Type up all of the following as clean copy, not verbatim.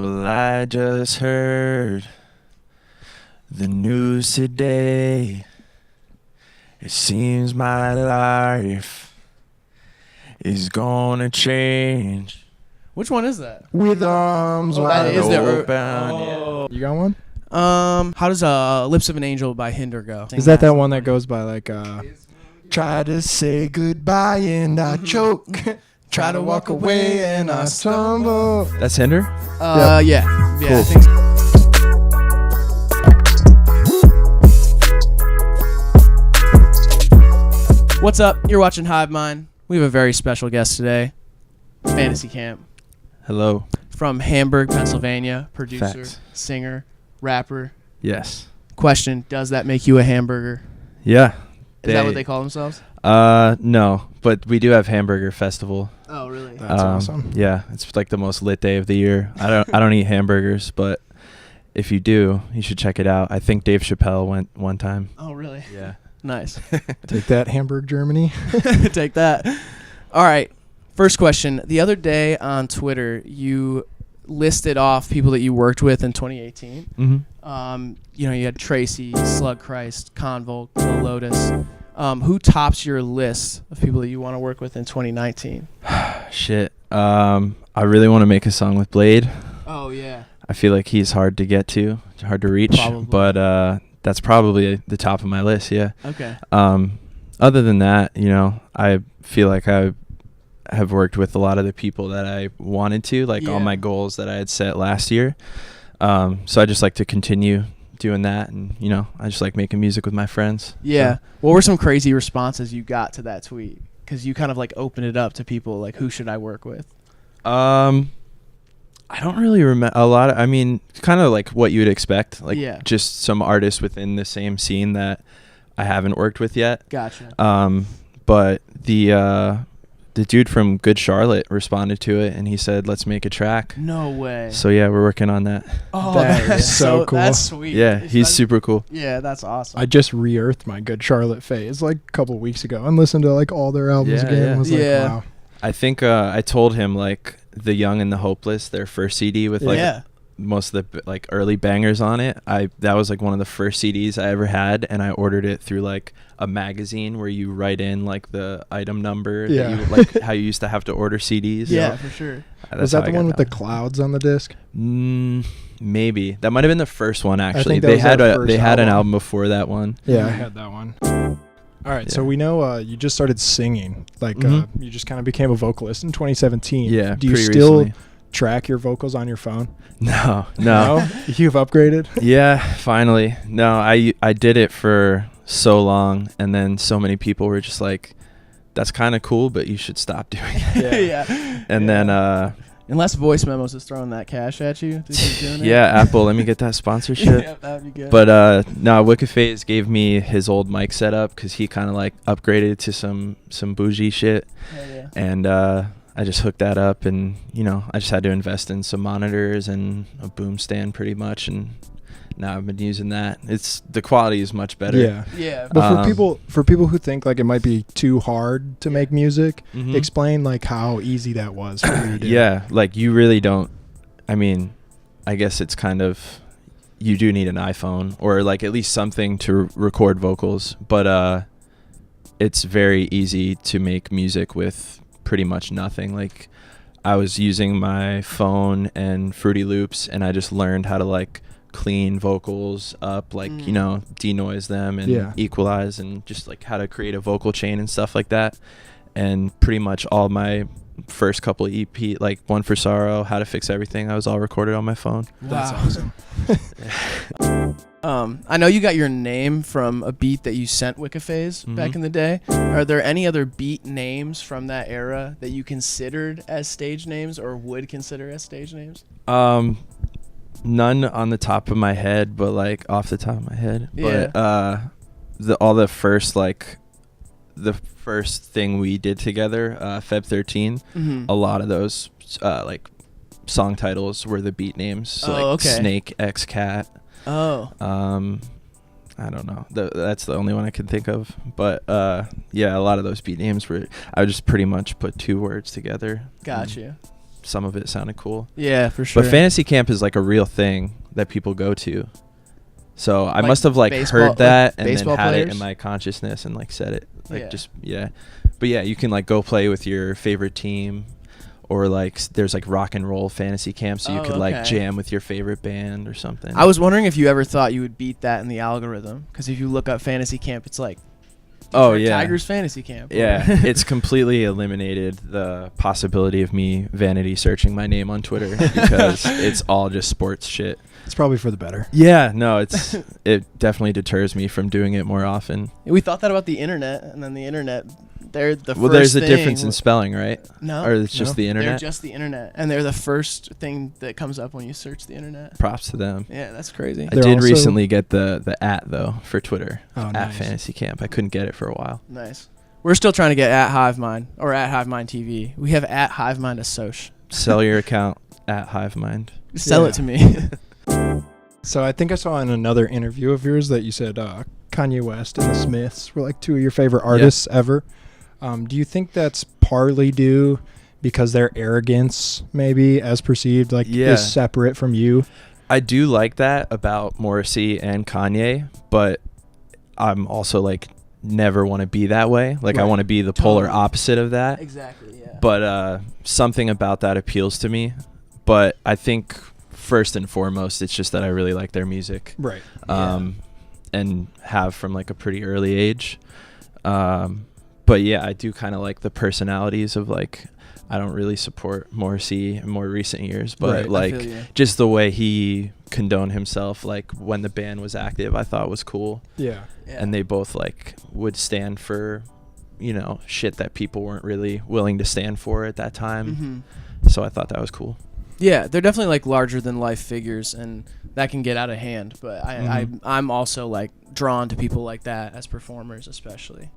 Well, I just heard the news today. It seems my life is gonna change. Which one is that? With arms wide is the open. Oh. You got one? How does Lips of an Angel by Hinder go? Is that one that goes by like Try to say goodbye and I choke. Try to walk away and I stumble. That's Hinder? Yeah. Cool. I think so. What's up? You're watching Hivemind. We have a very special guest today. Fantasy Camp. Hello. From Hamburg, Pennsylvania. Producer, Facts. singer, rapper. Yes. Question, does that make you a hamburger? Yeah. Is that what they call themselves? No, but we do have Hamburger Festival. Oh, really? That's awesome. Yeah, it's like the most lit day of the year. I don't eat hamburgers, but if you do, you should check it out. I think Dave Chappelle went one time. Oh, really? Yeah. Nice. Take that, Hamburg, Germany. Take that. All right. First question. The other day on Twitter, you listed off people that you worked with in 2018. Mm-hmm. You had Tracy, Slug Christ, Convol, Lil Lotus. Who tops your list of people that you want to work with in 2019? Shit. I really want to make a song with Blade. Oh, yeah. I feel like he's hard to get to, hard to reach. Probably. But that's probably the top of my list, yeah. Okay. Other than that, I feel like I have worked with a lot of the people that I wanted to, like all my goals that I had set last year. So I just like to continue doing that, and I just like making music with my friends. Yeah. So. What were some crazy responses you got to that tweet? Because you kind of like opened it up to people, like, who should I work with? I don't really remember a lot. Kind of like what you would expect, like just some artists within the same scene that I haven't worked with yet. Gotcha. But the dude from Good Charlotte responded to it, and he said, "Let's make a track." No way. So yeah, we're working on that. Oh, that is so cool. That's sweet. Yeah, he's super cool. Yeah, that's awesome. I just re-earthed my Good Charlotte phase like a couple weeks ago and listened to like all their albums again. Yeah. I was like, wow. I think I told him like The Young and the Hopeless, their first CD with like most of the like early bangers on it. That was like one of the first CDs I ever had, and I ordered it through like a magazine where you write in like the item number that you like how you used to have to order CDs. Yeah, for sure. Was that the one with the clouds on the disc? Maybe that might have been the first one actually. They had an album before that one. Yeah, I had that one. All right, so we know you just started singing. Like you just kind of became a vocalist in 2017. Yeah. Do you still track your vocals on your phone? No. You've upgraded? Yeah, finally. No, I did it for so long, and then so many people were just like, "That's kind of cool, but you should stop doing it." Yeah. And then unless Voice Memos is throwing that cash at you to keep doing it. Yeah, Apple, let me get that sponsorship. Yeah, that'd be good. But no, Wikiphase gave me his old mic setup because he kind of like upgraded to some bougie shit. Yeah. And I just hooked that up, and I just had to invest in some monitors and a boom stand pretty much, and now I've been using that. The quality is much better. Yeah. But for people who think like it might be too hard to make music, explain like how easy that was for you to do. Yeah, like you really don't. I guess it's kind of, you do need an iPhone or like at least something to record vocals, but it's very easy to make music with pretty much nothing. Like I was using my phone and Fruity Loops, and I just learned how to like clean vocals up, like denoise them and equalize, and just like how to create a vocal chain and stuff like that. And pretty much all my first couple EP, like One for Sorrow, How to Fix Everything, I was all recorded on my phone. Wow. That's awesome. I know you got your name from a beat that you sent Wikiphase back in the day. Are there any other beat names from that era that you considered as stage names or would consider as stage names? None on the top of my head, but like off the top of my head. Yeah. But the first thing we did together, Feb 13, a lot of those like song titles were the beat names. So Snake X Cat. Oh. I don't know. That's the only one I can think of. But yeah, a lot of those beat names were, I would just pretty much put two words together. Gotcha. some of it sounded cool. Yeah, for sure. But fantasy camp is like a real thing that people go to. So I Like must have like baseball- heard that like and then baseball had it players? in my consciousness and like said it. Like Yeah. just, yeah. But yeah, you can like go play with your favorite team, or like there's like rock and roll fantasy camp, so you Oh, could like okay. jam with your favorite band or something. I was wondering if you ever thought you would beat that in the algorithm, because if you look up fantasy camp, it's like, Oh Detroit yeah. Tigers fantasy camp. Yeah, it's completely eliminated the possibility of me vanity searching my name on Twitter because it's all just sports shit. It's probably for the better. Yeah, no, it definitely deters me from doing it more often. We thought that about the internet, and then the internet, they're the Well, first there's a thing difference in spelling, right? No, Or it's just No. the they're internet? just the internet, and they're the first thing that comes up when you search the internet. Props to them. Yeah, that's crazy. I They're did also- recently get the @ though for Twitter. Oh, @ nice. fantasy camp. I couldn't get it for a while. Nice. We're still trying to get at Hivemind or at Hivemind TV. We have at Hivemind Assoc. Sell your account @ Hivemind. Sell Yeah. it to me. So I think I saw in another interview of yours that you said Kanye West and the Smiths were like two of your favorite artists ever. Do you think that's partly due because their arrogance, maybe as perceived, like Yeah. is separate from you? I do like that about Morrissey and Kanye, but I'm also like never want to be that way. Like I Right. want to be the polar Totally. opposite of that. Exactly, yeah. But something about that appeals to me. But I think first and foremost, it's just that I really like their music. Right. And have from like a pretty early age. But yeah, I do kind of like the personalities of like, I don't really support Morrissey in more recent years, but Right. I like feel you. just the way he condoned himself, like when the band was active, I thought was cool. Yeah. Yeah. And they both like would stand for, you know, shit that people weren't really willing to stand for at that time. So I thought that was cool. Yeah, they're definitely like larger than life figures, and that can get out of hand. But I'm also like drawn to people like that as performers, especially.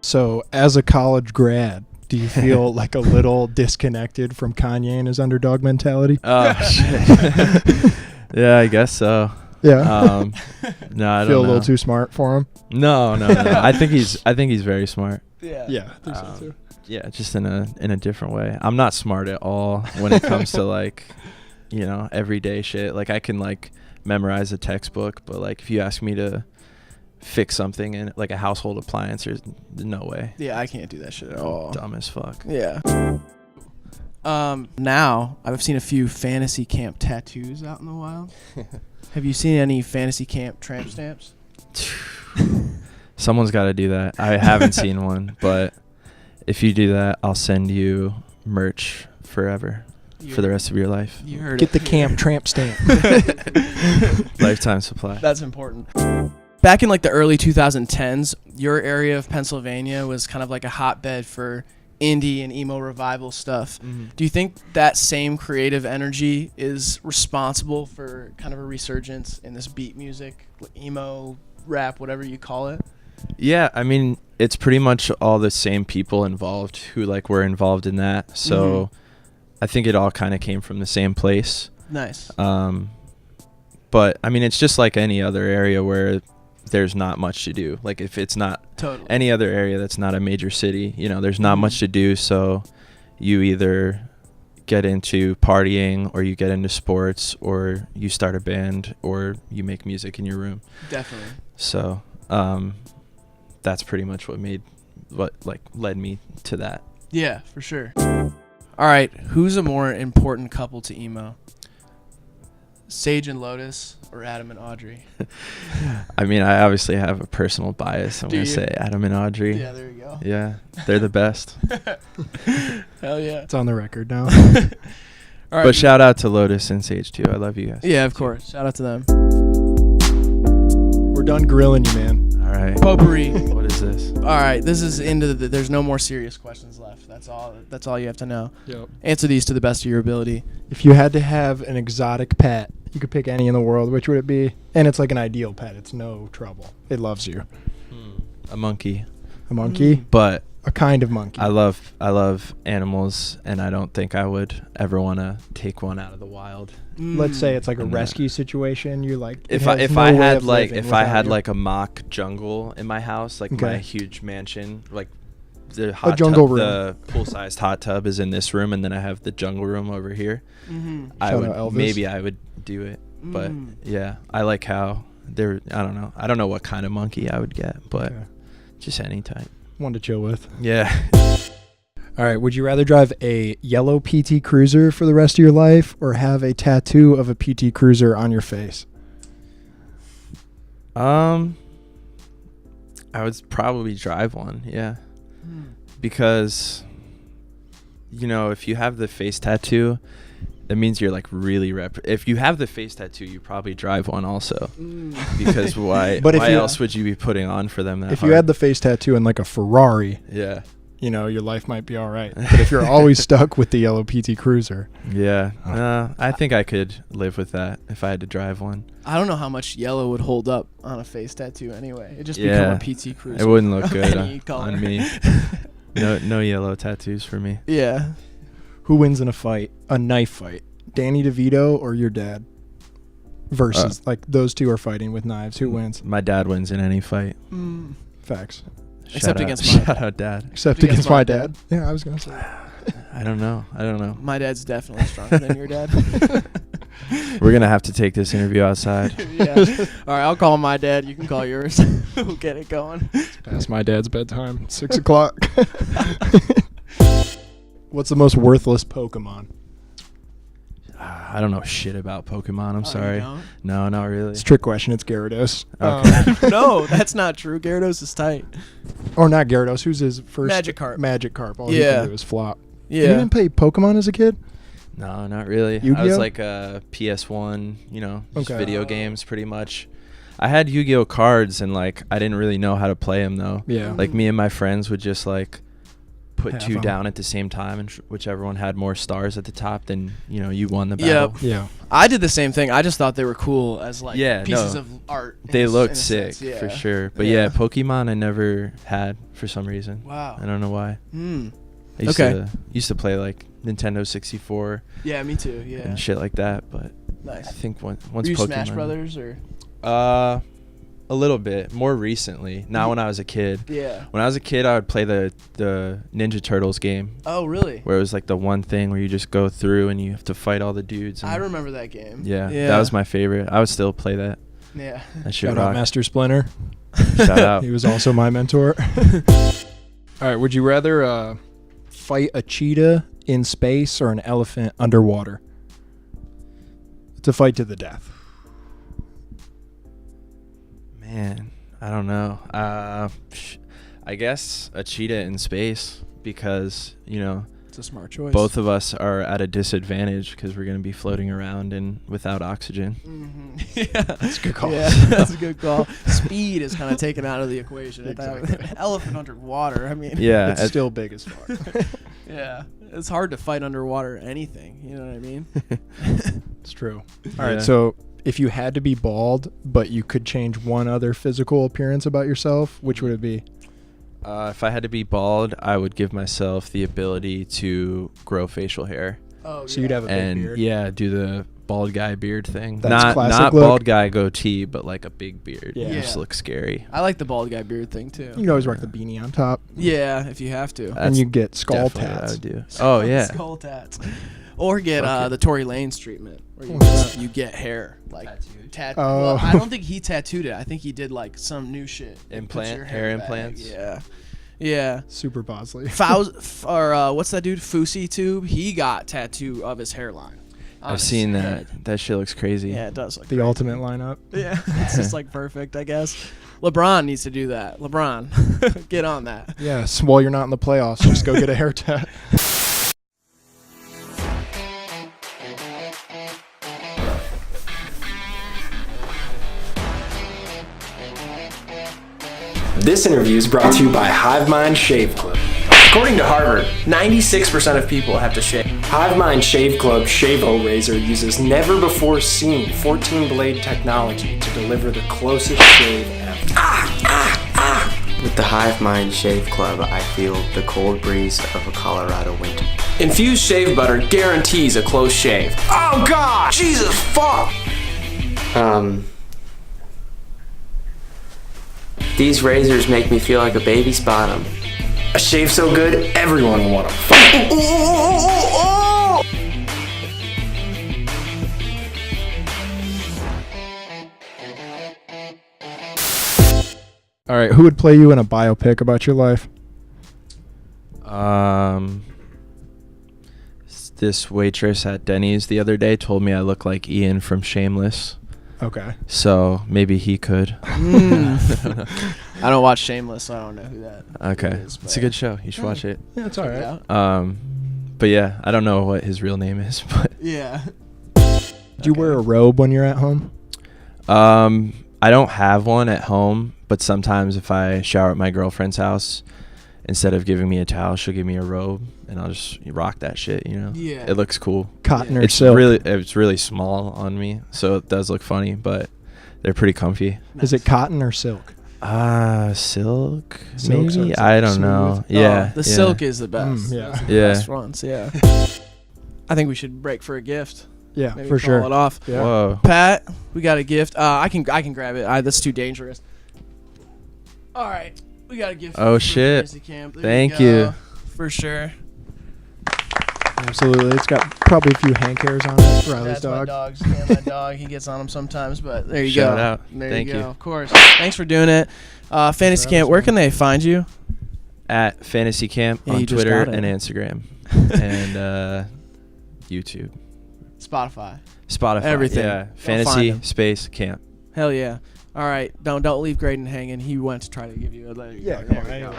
So as a college grad, do you feel like a little disconnected from Kanye and his underdog mentality? Oh shit. Yeah, I guess so. Yeah. No, I don't feel a know. little too smart for him? No. I think he's very smart. Yeah. Yeah. I think so too. Yeah, just in a different way. I'm not smart at all when it comes to like, you know, everyday shit. Like I can like memorize a textbook, but like if you ask me to fix something in like a household appliance, there's no way. Yeah, I can't do that shit at all. Dumb as fuck. Yeah. Now I've seen a few fantasy camp tattoos out in the wild. Have you seen any fantasy camp tramp stamps? Someone's got to do that. I haven't seen one, but if you do that, I'll send you merch forever for the rest of your life. You heard Get it. the camp tramp stamp. Lifetime supply. That's important. Back in like the early 2010s, your area of Pennsylvania was kind of like a hotbed for indie and emo revival stuff. Do you think that same creative energy is responsible for kind of a resurgence in this beat music, emo, rap, whatever you call it? Yeah, I mean, it's pretty much all the same people involved who like were involved in that. So I think it all kind of came from the same place. Nice. But I mean, it's just like any other area where there's not much to do. Like if it's not Totally. any other area that's not a major city, you know, there's not much to do. So you either get into partying or you get into sports or you start a band or you make music in your room. Definitely. So that's pretty much what led me to that. Yeah, for sure. All right, who's a more important couple to emo? Sage and Lotus or Adam and Audrey? I mean, I obviously have a personal bias. I'm Do going to you? say Adam and Audrey. Yeah, there you go. Yeah, they're the best. Hell yeah. It's on the record now. All right. But shout out to Lotus and Sage too. I love you guys. Yeah, of course. Shout out to them. We're done grilling you, man. All right. Potpourri. What is this? All right, this is into the. There's no more serious questions left. That's all you have to know. Yep. Answer these to the best of your ability. If you had to have an exotic pet, you could pick any in the world. Which would it be? And it's like an ideal pet. It's no trouble. It loves you. A monkey. A monkey? But A kind of monkey. I love animals, and I don't think I would ever want to take one out of the wild. Let's say it's like a And, rescue situation. You like it If has I no way had of like living if I without had you. like a mock jungle in my house, like my Okay. huge mansion, like jungle room. The pool-sized hot tub is in this room, and then I have the jungle room over here. Mm-hmm. Shout out Elvis. Maybe I would do it, but yeah, I like how they're. I don't know what kind of monkey I would get, but just any type. One to chill with. Yeah. All right. Would you rather drive a yellow PT Cruiser for the rest of your life, or have a tattoo of a PT Cruiser on your face? I would probably drive one. Yeah. Because, if you have the face tattoo, that means you're like really if you have the face tattoo, you probably drive one also. Because why else would you be putting on for them that If hard? you had the face tattoo and like a Ferrari, yeah, your life might be all right. But if you're always stuck with the yellow PT Cruiser. Yeah. I think I could live with that if I had to drive one. I don't know how much yellow would hold up on a face tattoo anyway. It'd just become a PT Cruiser. It wouldn't look good on me. No yellow tattoos for me. Yeah. Who wins in a knife fight? Danny DeVito or your dad? Versus, those two are fighting with knives. Who wins? My dad wins in any fight. Facts. Except against Shout out dad. Except against my dad. Yeah, I was going to say. I don't know. My dad's definitely stronger than your dad. We're going to have to take this interview outside. Yeah. All right, I'll call my dad. You can call yours. We'll get it going. It's past my dad's bedtime. 6 o'clock. What's the most worthless Pokemon? I don't know shit about Pokemon. I'm sorry. No, not really. It's a trick question. It's Gyarados. Okay. No, that's not true. Gyarados is tight. Or not Gyarados. Who's his first? Magikarp. All he can do is flop. Yeah. You didn't play Pokemon as a kid? No, not really. Yu-Gi-Oh? I was like a PS1, just video games pretty much. I had Yu-Gi-Oh cards and I didn't really know how to play them though. Yeah. Me and my friends would just put Have two 'em. down at the same time, and whichever one had more stars at the top, then you won the battle. Yep. Yeah. I did the same thing. I just thought they were cool as pieces of art. They looked sick sense. for sure. But yeah, Pokemon I never had for some reason. Wow. I don't know why. I used to play Nintendo 64. Yeah, me too. Yeah. And shit like that, but nice. I think once Were you Pokemon. Smash Brothers or? A little bit more recently. Not when I was a kid. Yeah. When I was a kid, I would play the Ninja Turtles game. Oh, really? Where it was the one thing where you just go through and you have to fight all the dudes. I remember that game. Yeah, that was my favorite. I would still play that. Yeah. That shit Shout out rocked. Master Splinter. Shout out. He was also my mentor. All right. Would you rather fight a cheetah in space or an elephant underwater? It's a fight to the death. Man, I don't know. I guess a cheetah in space because, it's a smart choice. both of us are at a disadvantage because we're going to be floating around and without oxygen. Mm-hmm. Yeah. That's a good call. Yeah, that's a good call. Speed is kind of taken out of the equation. Exactly. Elephant underwater, Yeah. It's still big as fuck. Yeah. It's hard to fight underwater anything. You know what I mean? It's true. All right. So if you had to be bald, but you could change one other physical appearance about yourself, which would it be? If I had to be bald, I would give myself the ability to grow facial hair. Oh, so you'd have a big beard. Yeah, do the bald guy beard thing. That's classic not look. Bald guy goatee, but a big beard. Yeah. It just looks scary. I like the bald guy beard thing too. You can always rock the beanie on top. Yeah, if you have to. And you get skull Definitely what I tats. would do. Oh yeah. Skull tats. Or get the Tory Lanez treatment, where you get hair tattooed. Well, I don't think he tattooed it. I think he did some new shit. Hair implants. Yeah. Yeah. Super Bosley. What's that dude? Fousey Tube. He got tattoo of his hairline. I've seen that. That shit looks crazy. Yeah, it does. The ultimate lineup. Yeah, it's just perfect, I guess. LeBron needs to do that. LeBron, get on that. Yes. While you're not in the playoffs, just go get a hair tat. This interview is brought to you by Hivemind Shave Club. According to Harvard, 96% of people have to shave. Hivemind Shave Club Shavo Razor uses never-before-seen 14-blade technology to deliver the closest shave ever. With the Hivemind Shave Club, I feel the cold breeze of a Colorado winter. Infused shave butter guarantees a close shave. Oh God! Jesus fuck! These razors make me feel like a baby's bottom. A shave so good, everyone will want to All right, who would play you in a biopic about your life? This waitress at Denny's the other day told me I look like Ian from Shameless. Okay. So maybe he could. I don't watch Shameless, so I don't know who that Okay. is. It's a good show. You should watch it. Yeah, it's all right. But yeah, I don't know what his real name is, but Yeah. Do you wear a robe when you're at home? I don't have one at home, but sometimes if I shower at my girlfriend's house, instead of giving me a towel, she'll give me a robe, and I'll just rock that shit, you know? Yeah. It looks cool. Cotton or It's silk? really small on me, so it does look funny, but they're pretty comfy. Is it cotton or silk? Silk? Silk, so Maybe? it's, I like, don't know. smooth. Yeah. The silk is the best. Yeah. Those are the Yeah. best ones, yeah. I think we should break for a gift. Yeah, Maybe for call sure. it off. Yeah. Whoa. Pat, we got a gift. I can grab it. That's too dangerous. All right, we got a gift. Oh, for shit. Fantasy Camp. There Thank go. you. For sure. Absolutely. It's got probably a few hand hairs on it. Riley's That's my dog. dog's. Yeah, my dog. He gets on them sometimes, but there you Shout go. out. There Thank you go. you. Of course. Thanks for doing it. Fantasy Camp, where can they find you? At Fantasy Camp Yeah, on you just Twitter got it. and Instagram. And YouTube. Spotify. Spotify. Everything. Yeah. Go find Fantasy him. space camp. Hell yeah. All right. Don't leave Graydon hanging. He went to try to give you a letter. Yeah, There come we on,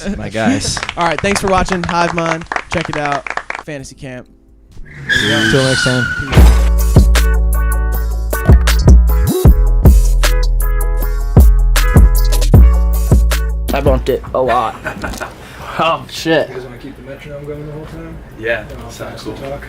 go. My guys. All right. Thanks for watching Hivemind. Check it out. Fantasy Camp. Until next time. I bumped it a lot. Oh, shit. You guys want to keep the metronome going the whole time? Yeah. Sounds cool. Talk.